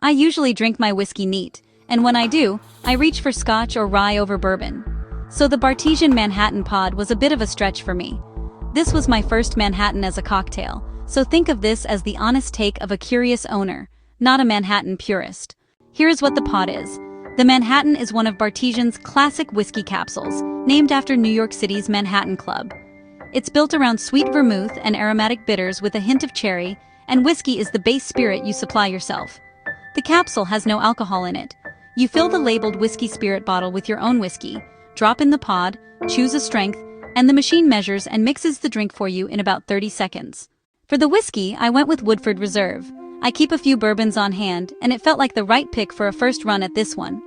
I usually drink my whiskey neat, and when I do, I reach for scotch or rye over bourbon. So the Bartesian Manhattan pod was a bit of a stretch for me. This was my first Manhattan as a cocktail, so think of this as the honest take of a curious owner, not a Manhattan purist. Here is what the pod is. The Manhattan is one of Bartesian's classic whiskey capsules, named after New York City's Manhattan Club. It's built around sweet vermouth and aromatic bitters with a hint of cherry, and whiskey is the base spirit you supply yourself. The capsule has no alcohol in it. You fill the labeled whiskey spirit bottle with your own whiskey, drop in the pod, choose a strength, and the machine measures and mixes the drink for you in about 30 seconds. For the whiskey, I went with Woodford Reserve. I keep a few bourbons on hand, and it felt like the right pick for a first run at this one.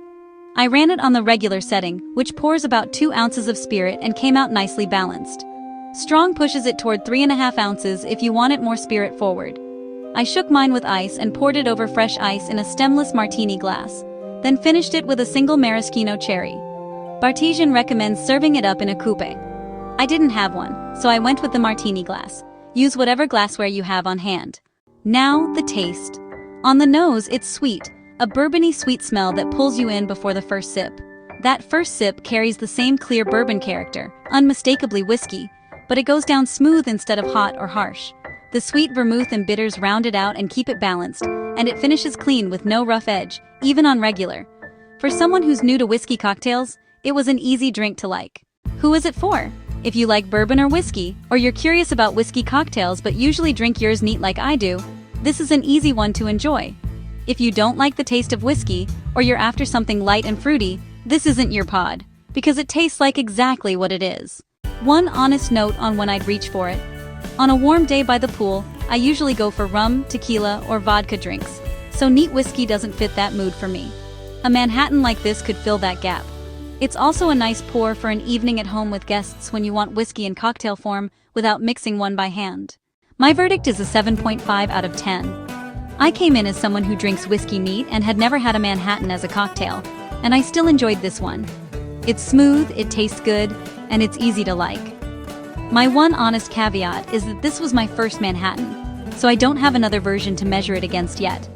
I ran it on the regular setting, which pours about 2 ounces of spirit and came out nicely balanced. Strong pushes it toward 3.5 ounces if you want it more spirit forward. I shook mine with ice and poured it over fresh ice in a stemless martini glass, then finished it with a single maraschino cherry. Bartesian recommends serving it up in a coupe. I didn't have one, so I went with the martini glass. Use whatever glassware you have on hand. Now, the taste. On the nose, it's sweet, a bourbony sweet smell that pulls you in before the first sip. That first sip carries the same clear bourbon character, unmistakably whiskey, but it goes down smooth instead of hot or harsh. The sweet vermouth and bitters round it out and keep it balanced, and it finishes clean with no rough edge, even on regular. For someone who's new to whiskey cocktails, it was an easy drink to like. Who is it for? If you like bourbon or whiskey, or you're curious about whiskey cocktails but usually drink yours neat like I do, this is an easy one to enjoy. If you don't like the taste of whiskey, or you're after something light and fruity, this isn't your pod, because it tastes like exactly what it is. One honest note on when I'd reach for it. On a warm day by the pool, I usually go for rum, tequila, or vodka drinks, so neat whiskey doesn't fit that mood for me. A Manhattan like this could fill that gap. It's also a nice pour for an evening at home with guests when you want whiskey in cocktail form without mixing one by hand. My verdict is a 7.5 out of 10. I came in as someone who drinks whiskey neat and had never had a Manhattan as a cocktail, and I still enjoyed this one. It's smooth, it tastes good, and it's easy to like. My one honest caveat is that this was my first Manhattan, so I don't have another version to measure it against yet.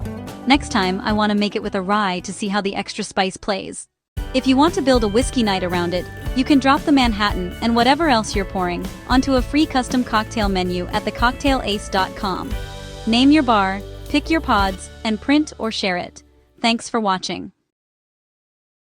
Next time, I want to make it with a rye to see how the extra spice plays. If you want to build a whiskey night around it, you can drop the Manhattan and whatever else you're pouring onto a free custom cocktail menu at thecocktailace.com. Name your bar, pick your pods, and print or share it. Thanks for watching.